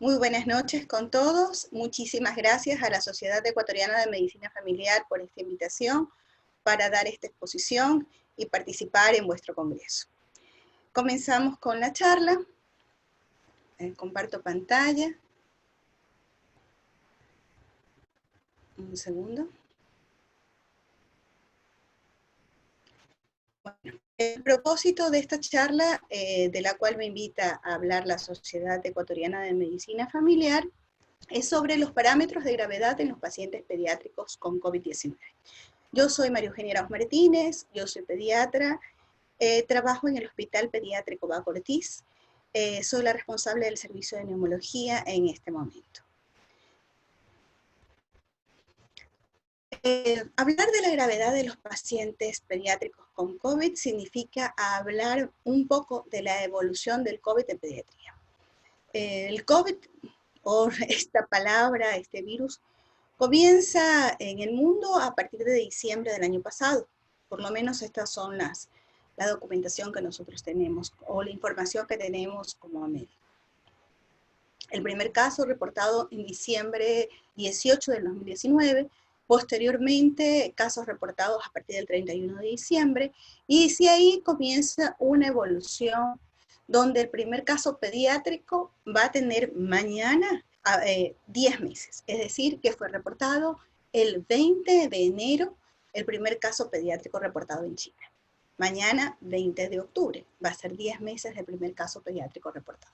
Muy buenas noches con todos. Muchísimas gracias a la Sociedad Ecuatoriana de Medicina Familiar por esta invitación para dar esta exposición y participar en vuestro congreso. Comenzamos con la charla. Comparto pantalla. Un segundo. Bueno, el propósito de esta charla, de la cual me invita a hablar la Sociedad Ecuatoriana de Medicina Familiar, es sobre los parámetros de gravedad en los pacientes pediátricos con COVID-19. Yo soy María Eugenia Arauz Martínez, yo soy pediatra, trabajo en el Hospital Pediátrico Baco Ortiz, soy la responsable del servicio de neumología en este momento. Hablar de la gravedad de los pacientes pediátricos con COVID significa hablar un poco de la evolución del COVID en pediatría. El COVID, o esta palabra, este virus, comienza en el mundo a partir de diciembre del año pasado. Por lo menos estas son la documentación que nosotros tenemos, o la información que tenemos como médico. El primer caso reportado en diciembre 18 del 2019, posteriormente casos reportados a partir del 31 de diciembre, y si ahí comienza una evolución donde el primer caso pediátrico va a tener mañana 10 meses, es decir, que fue reportado el 20 de enero, el primer caso pediátrico reportado en China. Mañana, 20 de octubre, va a ser 10 meses del primer caso pediátrico reportado.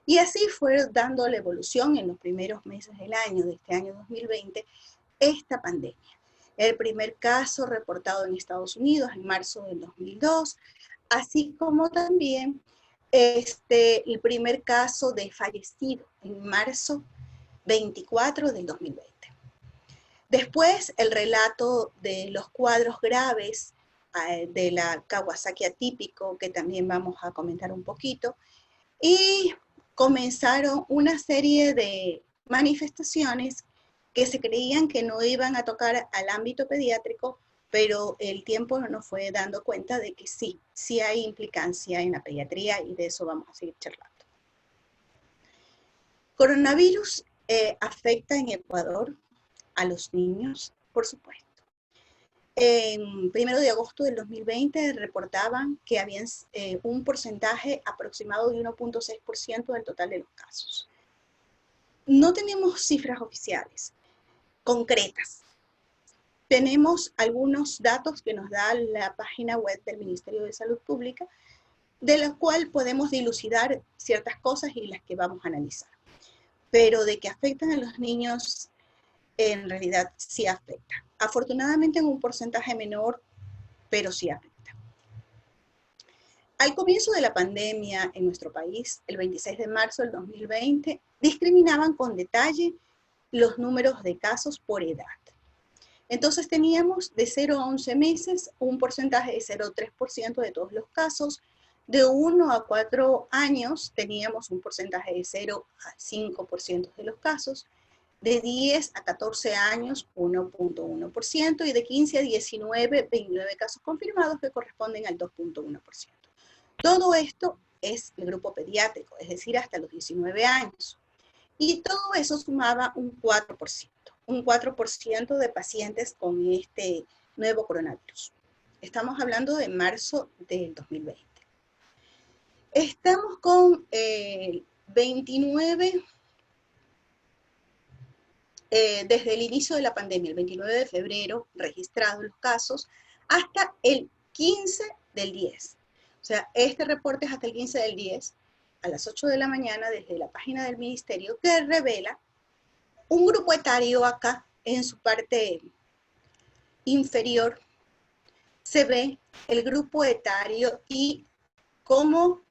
Y así fue dando la evolución en los primeros meses del año, de este año 2020, esta pandemia. El primer caso reportado en Estados Unidos en marzo del 2002, así como también el primer caso de fallecido en marzo 24 del 2020. Después, el relato de los cuadros graves de la Kawasaki atípico, que también vamos a comentar un poquito, y comenzaron una serie de manifestaciones que se creían que no iban a tocar al ámbito pediátrico, pero el tiempo nos fue dando cuenta de que sí hay implicancia en la pediatría, y de eso vamos a seguir charlando. Coronavirus afecta en Ecuador a los niños, por supuesto. En 1 de agosto del 2020 reportaban que había un porcentaje aproximado de 1.6% del total de los casos. No tenemos cifras oficiales, concretas. Tenemos algunos datos que nos da la página web del Ministerio de Salud Pública, de la cual podemos dilucidar ciertas cosas y las que vamos a analizar. Pero de que afectan a los niños, en realidad sí afecta. Afortunadamente en un porcentaje menor, pero sí afecta. Al comienzo de la pandemia en nuestro país, el 26 de marzo del 2020, discriminaban con detalle los números de casos por edad. Entonces teníamos de 0 a 11 meses un porcentaje de 0,3% de todos los casos. De 1 a 4 años teníamos un porcentaje de 0 a 5% de los casos. De 10 a 14 años, 1.1%, y de 15 a 19, 29 casos confirmados que corresponden al 2.1%. Todo esto es el grupo pediátrico, es decir, hasta los 19 años. Y todo eso sumaba un 4% de pacientes con este nuevo coronavirus. Estamos hablando de marzo del 2020. Estamos con 29... desde el inicio de la pandemia, el 29 de febrero, registrados los casos, hasta el 15 del 10. O sea, este reporte es hasta el 15 del 10, a las 8 de la mañana, desde la página del ministerio, que revela un grupo etario acá, en su parte inferior, se ve el grupo etario y cómo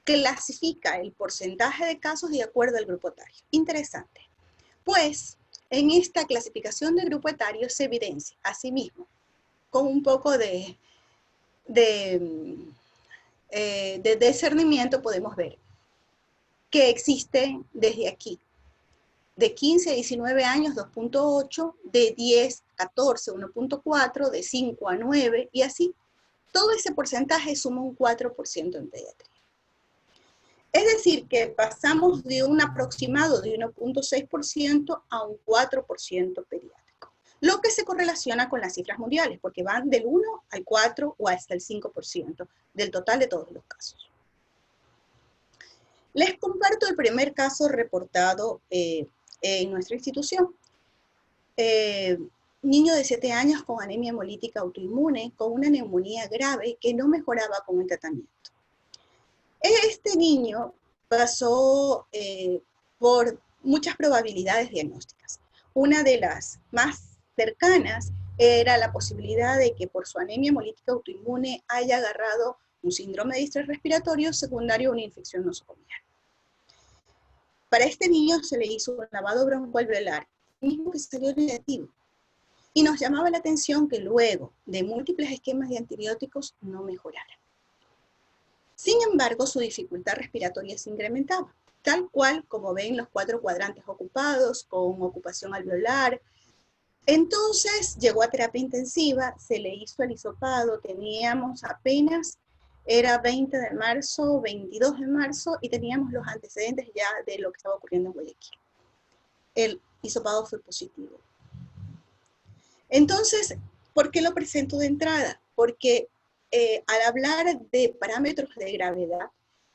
clasifica el porcentaje de casos de acuerdo al grupo etario. Interesante. Pues, en esta clasificación de grupo etario se evidencia, asimismo, con un poco de discernimiento podemos ver que existe desde aquí, de 15 a 19 años 2.8, de 10 a 14 1.4, de 5 a 9, y así, todo ese porcentaje suma un 4% en pediatría. Es decir, que pasamos de un aproximado de 1,6% a un 4% pediátrico, lo que se correlaciona con las cifras mundiales, porque van del 1 al 4 o hasta el 5% del total de todos los casos. Les comparto el primer caso reportado en nuestra institución. Niño de 7 años con anemia hemolítica autoinmune, con una neumonía grave que no mejoraba con el tratamiento. Este niño pasó por muchas probabilidades diagnósticas. Una de las más cercanas era la posibilidad de que por su anemia hemolítica autoinmune haya agarrado un síndrome de distrés respiratorio secundario a una infección nosocomial. Para este niño se le hizo un lavado broncoalveolar, mismo que salió negativo. Y nos llamaba la atención que luego de múltiples esquemas de antibióticos no mejorara. Sin embargo, su dificultad respiratoria se incrementaba, tal cual como ven los 4 cuadrantes ocupados, con ocupación alveolar. Entonces llegó a terapia intensiva, se le hizo el hisopado, teníamos apenas, era 20 de marzo, 22 de marzo, y teníamos los antecedentes ya de lo que estaba ocurriendo en Guayaquil. El hisopado fue positivo. Entonces, ¿por qué lo presento de entrada? Porque al hablar de parámetros de gravedad,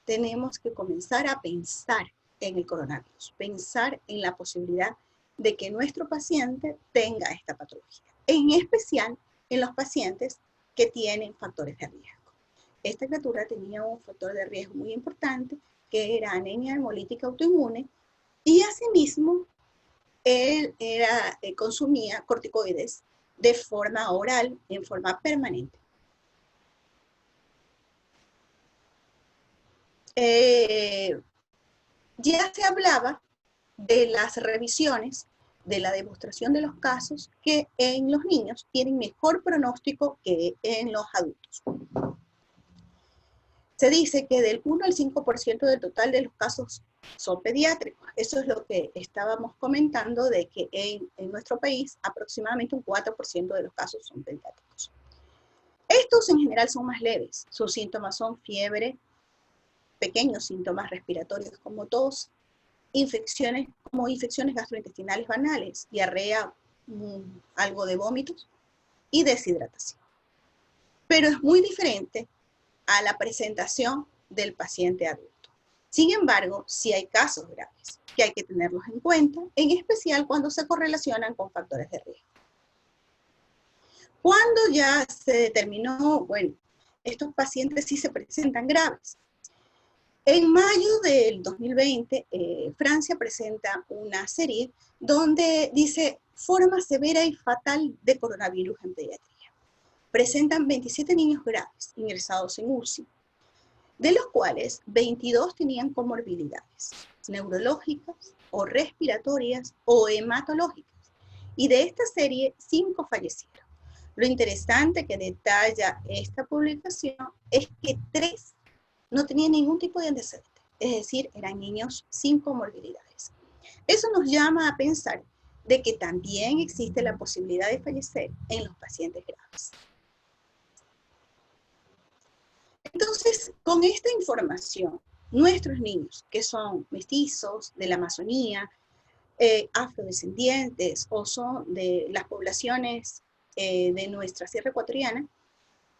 tenemos que comenzar a pensar en el coronavirus, pensar en la posibilidad de que nuestro paciente tenga esta patología, en especial en los pacientes que tienen factores de riesgo. Esta criatura tenía un factor de riesgo muy importante, que era anemia hemolítica autoinmune, y asimismo él consumía corticoides de forma oral, en forma permanente. Ya se hablaba de las revisiones, de la demostración de los casos que en los niños tienen mejor pronóstico que en los adultos. Se dice que del 1 al 5% del total de los casos son pediátricos. Eso es lo que estábamos comentando, de que en nuestro país aproximadamente un 4% de los casos son pediátricos. Estos en general son más leves. Sus síntomas son fiebre, pequeños síntomas respiratorios como tos, infecciones gastrointestinales banales, diarrea, algo de vómitos y deshidratación. Pero es muy diferente a la presentación del paciente adulto. Sin embargo, sí hay casos graves que hay que tenerlos en cuenta, en especial cuando se correlacionan con factores de riesgo. Cuando ya se determinó, bueno, estos pacientes sí se presentan graves. En mayo del 2020, Francia presenta una serie donde dice forma severa y fatal de coronavirus en pediatría. Presentan 27 niños graves ingresados en UCI, de los cuales 22 tenían comorbilidades neurológicas o respiratorias o hematológicas. Y de esta serie, 5 fallecieron. Lo interesante que detalla esta publicación es que 3 no tenían ningún tipo de antecedente, es decir, eran niños sin comorbilidades. Eso nos llama a pensar de que también existe la posibilidad de fallecer en los pacientes graves. Entonces, con esta información, nuestros niños, que son mestizos de la Amazonía, afrodescendientes o son de las poblaciones de nuestra sierra ecuatoriana,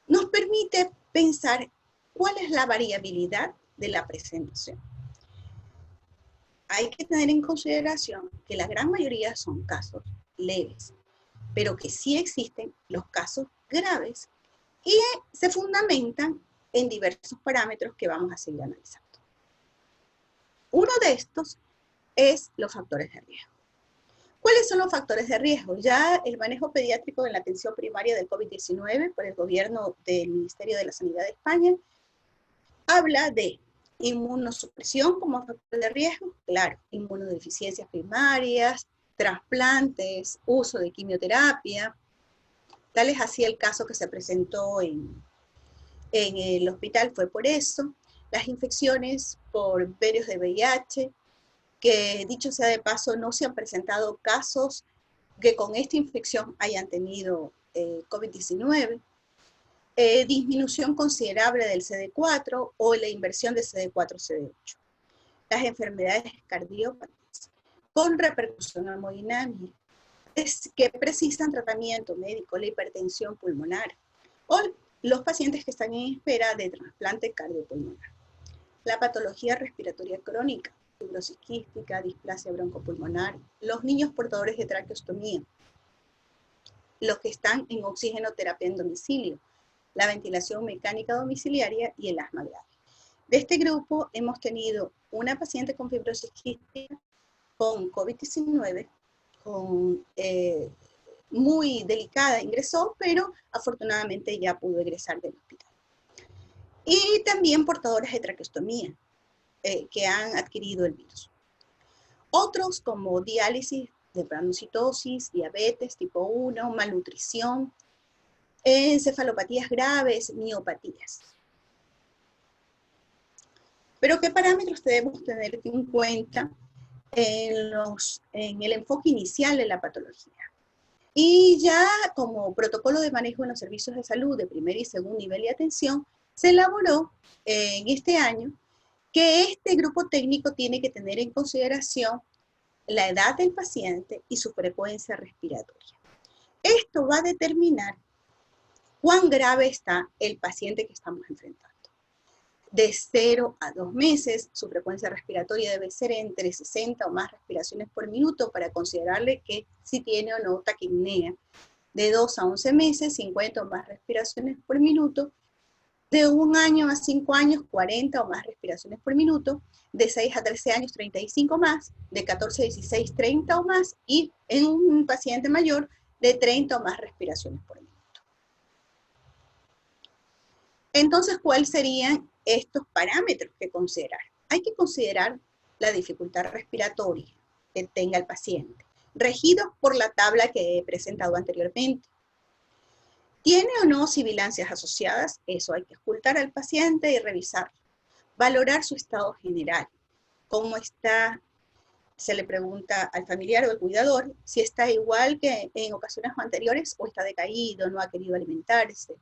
nos permite pensar cuál es la variabilidad de la presentación. Hay que tener en consideración que la gran mayoría son casos leves, pero que sí existen los casos graves y se fundamentan en diversos parámetros que vamos a seguir analizando. Uno de estos es los factores de riesgo. ¿Cuáles son los factores de riesgo? Ya el manejo pediátrico en la atención primaria del COVID-19 por el gobierno del Ministerio de la Sanidad de España habla de inmunosupresión como factor de riesgo, claro, inmunodeficiencias primarias, trasplantes, uso de quimioterapia. Tal es así el caso que se presentó en el hospital, fue por eso. Las infecciones por virus de VIH, que dicho sea de paso, no se han presentado casos que con esta infección hayan tenido COVID-19. Disminución considerable del CD4 o la inversión de CD4-CD8. las enfermedades cardiópatas, con repercusión hemodinámica, que precisan tratamiento médico, la hipertensión pulmonar, o los pacientes que están en espera de trasplante cardiopulmonar. La patología respiratoria crónica, fibrosis quística, displasia broncopulmonar, los niños portadores de traqueostomía, los que están en oxigenoterapia en domicilio, la ventilación mecánica domiciliaria y el asma grave. De este grupo hemos tenido una paciente con fibrosis quística con COVID-19, muy delicada, ingresó, pero afortunadamente ya pudo egresar del hospital. Y también portadores de traqueostomía que han adquirido el virus. Otros como diálisis de granulocitosis, diabetes tipo 1, malnutrición, encefalopatías graves, miopatías. Pero ¿qué parámetros debemos tener en cuenta en el enfoque inicial de la patología? Y ya como protocolo de manejo en los servicios de salud de primer y segundo nivel de atención, se elaboró en este año que este grupo técnico tiene que tener en consideración la edad del paciente y su frecuencia respiratoria. Esto va a determinar cuán grave está el paciente que estamos enfrentando. De 0 a 2 meses, su frecuencia respiratoria debe ser entre 60 o más respiraciones por minuto para considerarle que si tiene o no taquipnea. De 2 a 11 meses, 50 o más respiraciones por minuto. De 1 año a 5 años, 40 o más respiraciones por minuto. De 6 a 13 años, 35 más. De 14 a 16, 30 o más. Y en un paciente mayor, de 30 o más respiraciones por minuto. Entonces, ¿cuáles serían estos parámetros que considerar? Hay que considerar la dificultad respiratoria que tenga el paciente, regidos por la tabla que he presentado anteriormente. ¿Tiene o no sibilancias asociadas? Eso hay que ocultar al paciente y revisar. Valorar su estado general. ¿Cómo está? Se le pregunta al familiar o al cuidador si está igual que en ocasiones anteriores o está decaído, no ha querido alimentarse.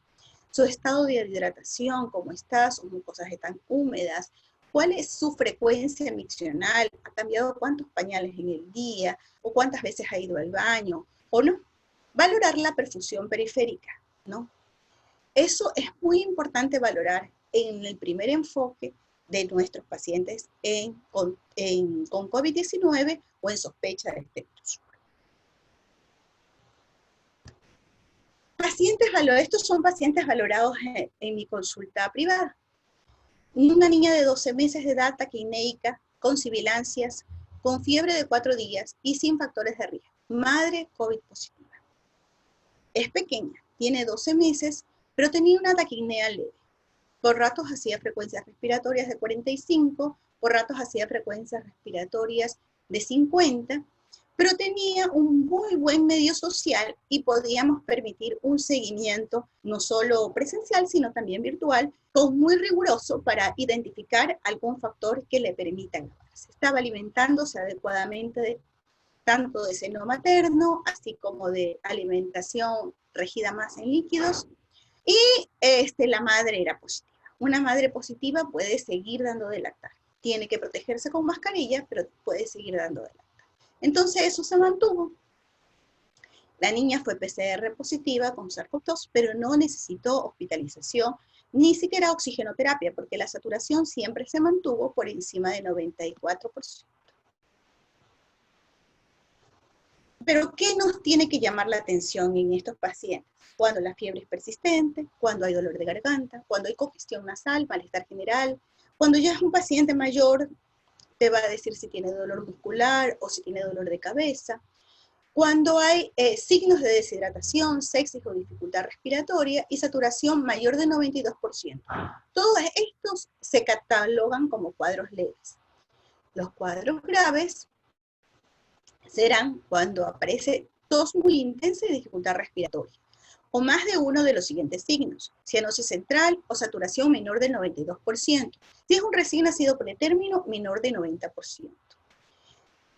Su estado de hidratación, cómo está, sus mucosas están húmedas, cuál es su frecuencia miccional, ha cambiado cuántos pañales en el día, o cuántas veces ha ido al baño, o no. Valorar la perfusión periférica, ¿no? Eso es muy importante valorar en el primer enfoque de nuestros pacientes con COVID-19 o en sospecha de este virus. Estos son pacientes valorados en mi consulta privada. Una niña de 12 meses de edad, taquipnéica, con sibilancias, con fiebre de 4 días y sin factores de riesgo. Madre COVID positiva. Es pequeña, tiene 12 meses, pero tenía una taquipnea leve. Por ratos hacía frecuencias respiratorias de 45, por ratos hacía frecuencias respiratorias de 50, pero tenía un muy buen medio social y podíamos permitir un seguimiento no solo presencial, sino también virtual, muy riguroso para identificar algún factor que le permita grabarse. Estaba alimentándose adecuadamente tanto de seno materno, así como de alimentación regida más en líquidos, y la madre era positiva. Una madre positiva puede seguir dando de lactar. Tiene que protegerse con mascarilla, pero puede seguir dando de lactar. Entonces eso se mantuvo. La niña fue PCR positiva con SARS-CoV-2, pero no necesitó hospitalización, ni siquiera oxigenoterapia, porque la saturación siempre se mantuvo por encima de 94%. Pero ¿qué nos tiene que llamar la atención en estos pacientes? Cuando la fiebre es persistente, cuando hay dolor de garganta, cuando hay congestión nasal, malestar general, cuando ya es un paciente mayor, te va a decir si tiene dolor muscular o si tiene dolor de cabeza. Cuando hay signos de deshidratación, sepsis o dificultad respiratoria y saturación mayor de 92%. Todos estos se catalogan como cuadros leves. Los cuadros graves serán cuando aparece tos muy intensa y dificultad respiratoria, o más de uno de los siguientes signos: cianosis central o saturación menor del 92%. Si es un recién nacido pretérmino, menor de 90%.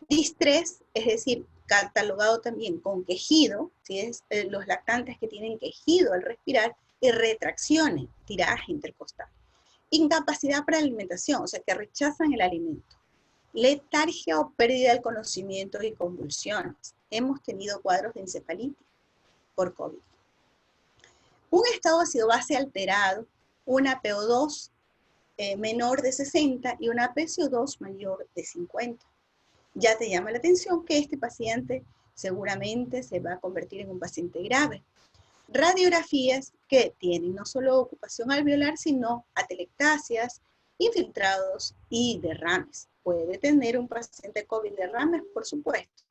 Distrés, es decir, catalogado también con quejido, si es los lactantes que tienen quejido al respirar, y retracciones, tiraje intercostal. Incapacidad para alimentación, o sea, que rechazan el alimento. letargia o pérdida del conocimiento y convulsiones. Hemos tenido cuadros de encefalitis por COVID. Un estado ácido-base alterado, una PO2 menor de 60 y una PCO2 mayor de 50. Ya te llama la atención que este paciente seguramente se va a convertir en un paciente grave. Radiografías que tienen no solo ocupación alveolar, sino atelectasias, infiltrados y derrames. Puede tener un paciente COVID derrames, por supuesto.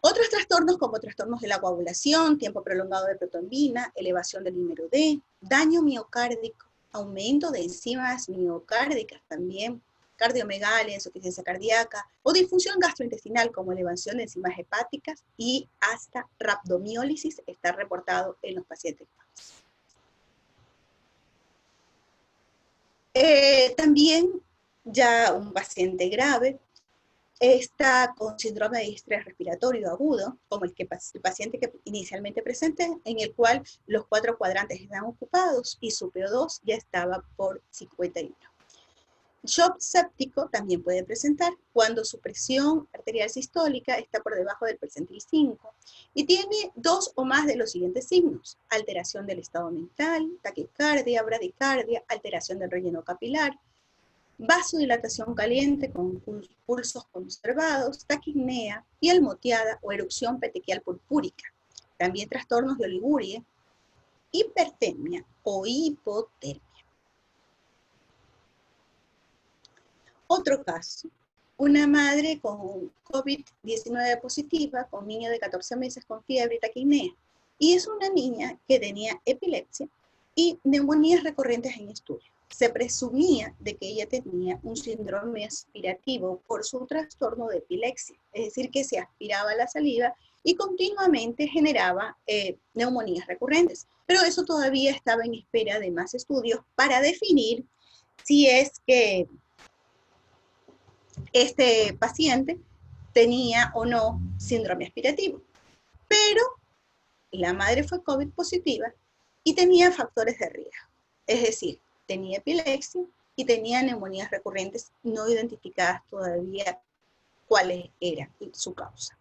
Otros trastornos como trastornos de la coagulación, tiempo prolongado de protrombina, elevación del número D, daño miocárdico, aumento de enzimas miocárdicas también, cardiomegalia, insuficiencia cardíaca, o disfunción gastrointestinal como elevación de enzimas hepáticas y hasta rhabdomiólisis está reportado en los pacientes. También ya un paciente grave está con síndrome de distrés respiratorio agudo, como el paciente que inicialmente presenté, en el cual los 4 cuadrantes están ocupados y su PO2 ya estaba por 51. Shock séptico también puede presentar cuando su presión arterial sistólica está por debajo del percentil 5 y tiene 2 o más de los siguientes signos: alteración del estado mental, taquicardia, bradicardia, alteración del relleno capilar, vasodilatación caliente con pulsos conservados, taquipnea, piel moteada o erupción petequial purpúrica. También trastornos de oliguria, hipertermia o hipotermia. Otro caso, una madre con COVID-19 positiva, con niño de 14 meses con fiebre y taquipnea. Y es una niña que tenía epilepsia y neumonías recurrentes en estudio. Se presumía de que ella tenía un síndrome aspirativo por su trastorno de epilepsia, es decir, que se aspiraba la saliva y continuamente generaba neumonías recurrentes. Pero eso todavía estaba en espera de más estudios para definir si es que este paciente tenía o no síndrome aspirativo. Pero la madre fue COVID positiva y tenía factores de riesgo. Es decir, tenía epilepsia y tenía neumonías recurrentes no identificadas todavía cuál era su causa.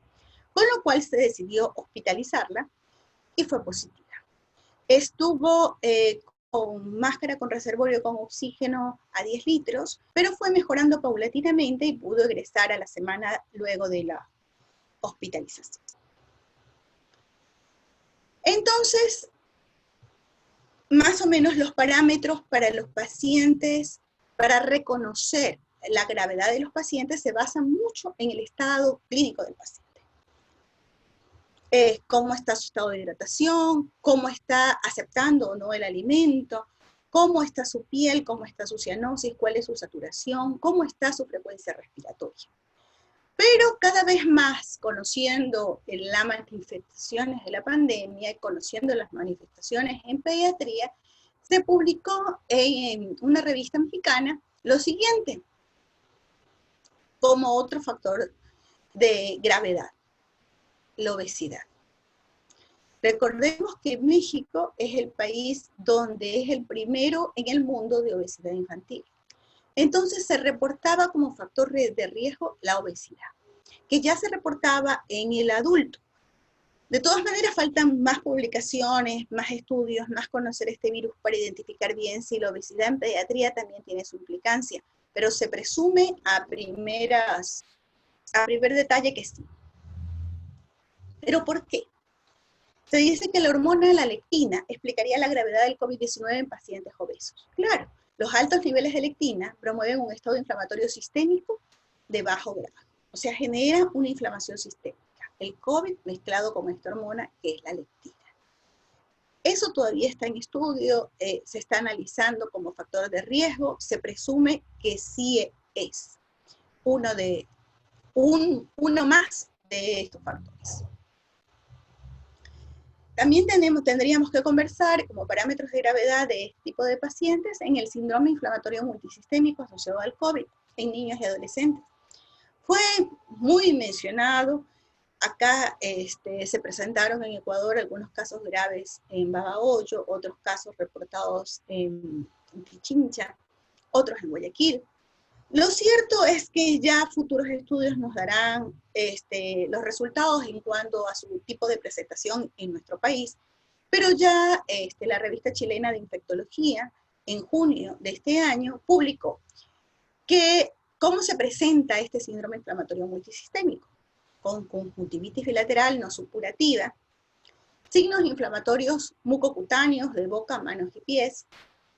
Con lo cual se decidió hospitalizarla y fue positiva. Estuvo con máscara con reservorio con oxígeno a 10 litros, pero fue mejorando paulatinamente y pudo egresar a la semana luego de la hospitalización. Entonces, más o menos los parámetros para los pacientes, para reconocer la gravedad de los pacientes, se basan mucho en el estado clínico del paciente. Cómo está su estado de hidratación, cómo está aceptando o no el alimento, cómo está su piel, cómo está su cianosis, cuál es su saturación, cómo está su frecuencia respiratoria. Pero cada vez más, conociendo las manifestaciones de la pandemia y conociendo las manifestaciones en pediatría, se publicó en una revista mexicana lo siguiente, como otro factor de gravedad: la obesidad. Recordemos que México es el país donde es el primero en el mundo de obesidad infantil. Entonces se reportaba como factor de riesgo la obesidad, que ya se reportaba en el adulto. De todas maneras, faltan más publicaciones, más estudios, más conocer este virus para identificar bien si la obesidad en pediatría también tiene su implicancia, pero se presume a primer detalle que sí. ¿Pero por qué? Se dice que la hormona, la leptina, explicaría la gravedad del COVID-19 en pacientes obesos. Claro, los altos niveles de leptina promueven un estado inflamatorio sistémico de bajo grado. O sea, genera una inflamación sistémica. El COVID mezclado con esta hormona que es la leptina. Eso todavía está en estudio, se está analizando como factor de riesgo, se presume que sí es uno más de estos factores. También tendríamos que conversar como parámetros de gravedad de este tipo de pacientes en el síndrome inflamatorio multisistémico asociado al COVID en niños y adolescentes. Fue muy mencionado. Acá se presentaron en Ecuador algunos casos graves en Babahoyo, otros casos reportados en Pichincha, otros en Guayaquil. Lo cierto es que ya futuros estudios nos darán los resultados en cuanto a su tipo de presentación en nuestro país, pero ya la revista chilena de infectología en junio de este año publicó que cómo se presenta este síndrome inflamatorio multisistémico, con conjuntivitis bilateral no supurativa, signos inflamatorios mucocutáneos de boca, manos y pies,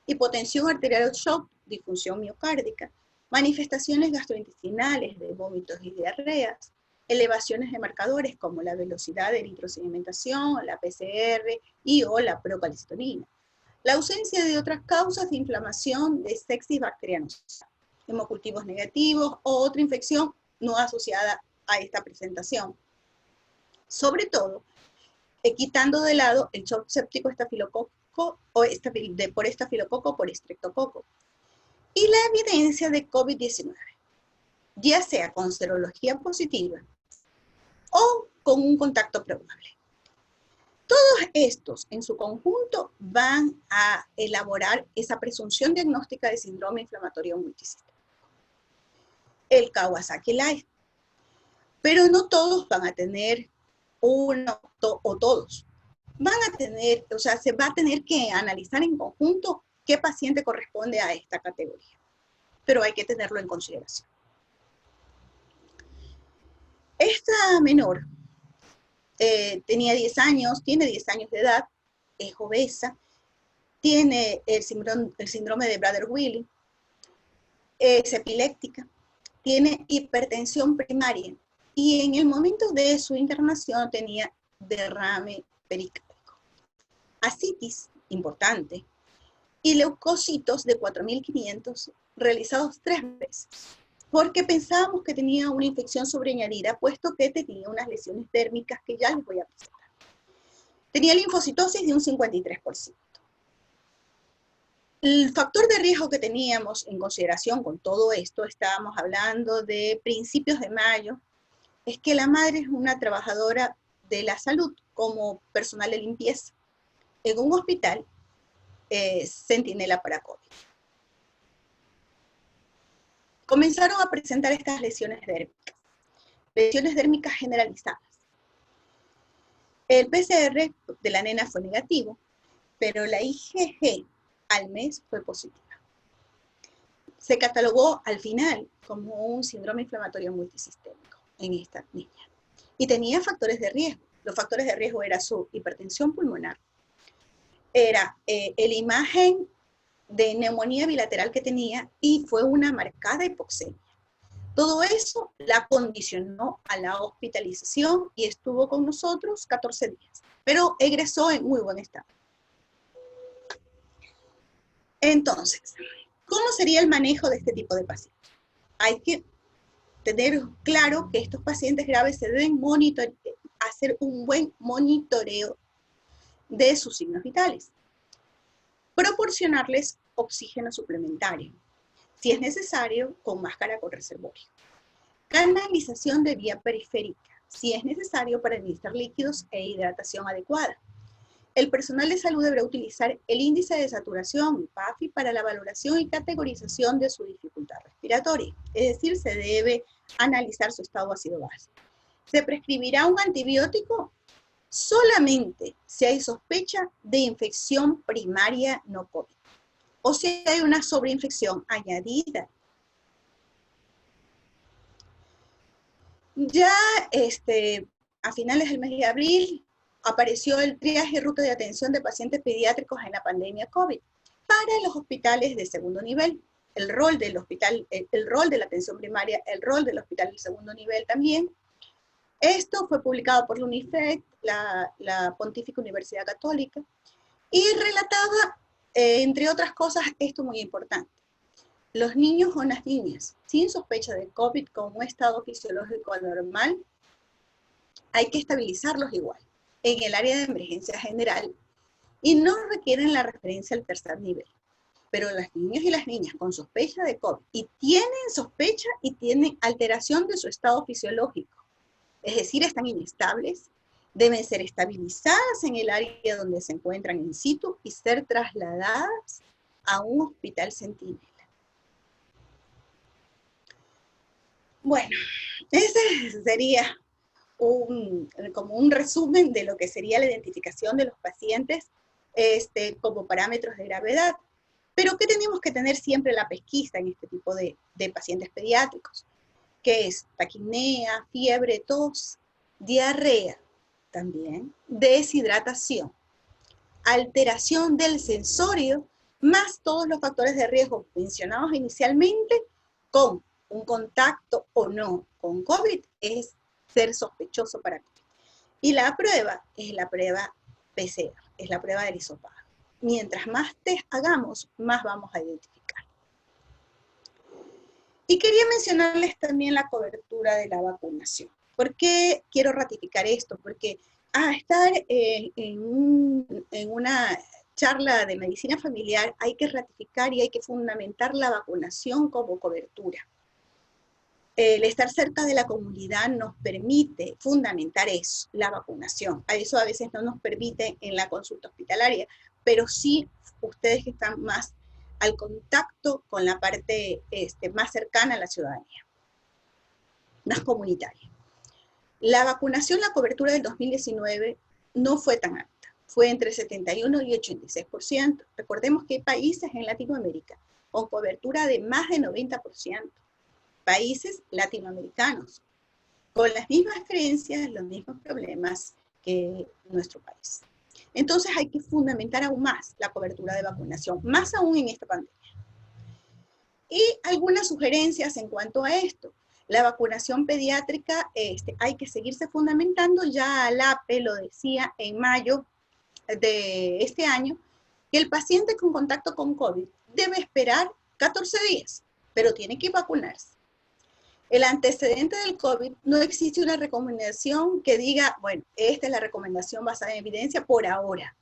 hipotensión arterial o shock, disfunción miocárdica, manifestaciones gastrointestinales de vómitos y diarreas, elevaciones de marcadores como la velocidad de eritrosedimentación, la PCR y o la procalcitonina, la ausencia de otras causas de inflamación de sepsis bacterianosa, hemocultivos negativos o otra infección no asociada a esta presentación. Sobre todo, quitando de lado el shock séptico estafilococo por estafilococo o por estreptococo. Y la evidencia de COVID-19, ya sea con serología positiva o con un contacto probable. Todos estos, en su conjunto, van a elaborar esa presunción diagnóstica de síndrome inflamatorio multisistémico, el Kawasaki-Life. Pero no todos van a tener uno o todos. Van a tener, o sea, se va a tener que analizar en conjunto qué paciente corresponde a esta categoría. Pero hay que tenerlo en consideración. Esta menor tenía 10 años, tiene 10 años de edad, es obesa, tiene el síndrome de Prader-Willi, es epiléptica, tiene hipertensión primaria y en el momento de su internación tenía derrame pericárdico, ascitis importante y leucocitos de 4.500 realizados 3 veces, porque pensábamos que tenía una infección sobreañadida, puesto que tenía unas lesiones térmicas que ya les voy a presentar. Tenía linfocitosis de un 53%. El factor de riesgo que teníamos en consideración con todo esto, estábamos hablando de principios de mayo, es que la madre es una trabajadora de la salud como personal de limpieza en un hospital centinela para COVID. Comenzaron a presentar estas lesiones dérmicas generalizadas. El PCR de la nena fue negativo, pero la IgG al mes fue positiva. Se catalogó al final como un síndrome inflamatorio multisistémico en esta niña. Y tenía factores de riesgo. Los factores de riesgo eran su hipertensión pulmonar, era el imagen de neumonía bilateral que tenía y fue una marcada hipoxemia. Todo eso la condicionó a la hospitalización y estuvo con nosotros 14 días, pero egresó en muy buen estado. Entonces, ¿cómo sería el manejo de este tipo de pacientes? Hay que tener claro que estos pacientes graves se deben hacer un buen monitoreo de sus signos vitales. Proporcionarles oxígeno suplementario, si es necesario, con máscara con reservorio. Canalización de vía periférica, si es necesario para administrar líquidos e hidratación adecuada. El personal de salud deberá utilizar el índice de saturación, PAFI, para la valoración y categorización de su dificultad respiratoria. Es decir, se debe analizar su estado ácido-base. Se prescribirá un antibiótico solamente si hay sospecha de infección primaria no COVID o si hay una sobreinfección añadida. Ya a finales del mes de abril apareció el triaje ruta de atención de pacientes pediátricos en la pandemia COVID para los hospitales de segundo nivel. El rol del hospital, el rol de la atención primaria, el rol del hospital de segundo nivel también. Esto fue publicado por la UNIFEC, la Pontífica Universidad Católica, y relataba, entre otras cosas, esto muy importante. Los niños o las niñas sin sospecha de COVID con un estado fisiológico anormal, hay que estabilizarlos igual en el área de emergencia general y no requieren la referencia al tercer nivel. Pero los niños y las niñas con sospecha de COVID y tienen sospecha y tienen alteración de su estado fisiológico, es decir, están inestables, deben ser estabilizadas en el área donde se encuentran in situ y ser trasladadas a un hospital centinela. Bueno, ese sería como un resumen de lo que sería la identificación de los pacientes como parámetros de gravedad. Pero ¿qué tenemos que tener siempre la pesquisa en este tipo de pacientes pediátricos? Que es taquipnea, fiebre, tos, diarrea, también deshidratación, alteración del sensorio, más todos los factores de riesgo mencionados inicialmente, con un contacto o no con COVID, es ser sospechoso para COVID. Y la prueba es la prueba PCR, es la prueba del hisopado. Mientras más test hagamos, más vamos a identificar. Y quería mencionarles también la cobertura de la vacunación. ¿Por qué quiero ratificar esto? Porque estar en una charla de medicina familiar hay que ratificar y hay que fundamentar la vacunación como cobertura. El estar cerca de la comunidad nos permite fundamentar eso, la vacunación. A eso a veces no nos permite en la consulta hospitalaria, pero sí ustedes que están más al contacto con la parte más cercana a la ciudadanía, más comunitaria. La vacunación, la cobertura del 2019 no fue tan alta, fue entre 71 y 86%. Recordemos que hay países en Latinoamérica con cobertura de más de 90%. Países latinoamericanos, con las mismas creencias, los mismos problemas que nuestro país. Entonces hay que fundamentar aún más la cobertura de vacunación, más aún en esta pandemia. Y algunas sugerencias en cuanto a esto. La vacunación pediátrica hay que seguirse fundamentando, ya ALAPE lo decía en mayo de este año, que el paciente con contacto con COVID debe esperar 14 días, pero tiene que vacunarse. El antecedente del COVID, no existe una recomendación que diga, bueno, esta es la recomendación basada en evidencia por ahora.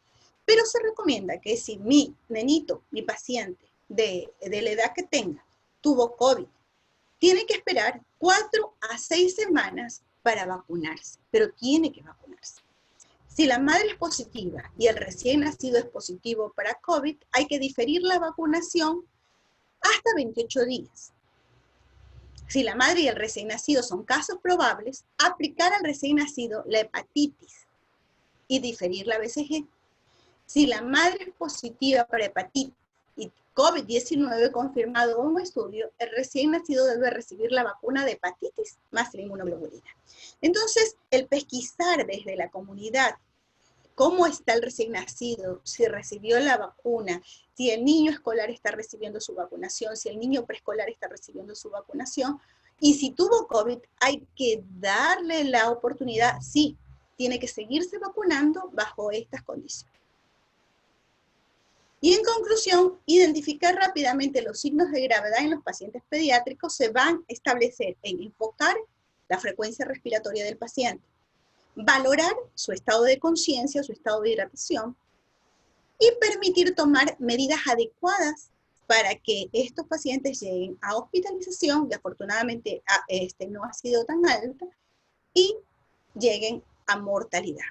Pero se recomienda que si mi nenito, mi paciente, de la edad que tenga, tuvo COVID, tiene que esperar 4 a 6 semanas para vacunarse, pero tiene que vacunarse. Si la madre es positiva y el recién nacido es positivo para COVID, hay que diferir la vacunación hasta 28 días. Si la madre y el recién nacido son casos probables, aplicar al recién nacido la hepatitis y diferir la BCG. Si la madre es positiva para hepatitis y COVID-19 confirmado en un estudio, el recién nacido debe recibir la vacuna de hepatitis más la inmunoglobulina. Entonces, el pesquisar desde la comunidad cómo está el recién nacido, si recibió la vacuna, si el niño escolar está recibiendo su vacunación, si el niño preescolar está recibiendo su vacunación, y si tuvo COVID, hay que darle la oportunidad, sí, tiene que seguirse vacunando bajo estas condiciones. Y en conclusión, identificar rápidamente los signos de gravedad en los pacientes pediátricos se van a establecer en enfocar la frecuencia respiratoria del paciente, valorar su estado de conciencia, su estado de hidratación, y permitir tomar medidas adecuadas para que estos pacientes lleguen a hospitalización, que afortunadamente no ha sido tan alta, y lleguen a mortalidad.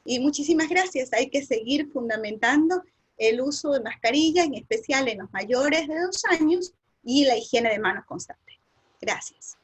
Y muchísimas gracias. Hay que seguir fundamentando el uso de mascarilla, en especial en los mayores de 2 años, y la higiene de manos constante. Gracias.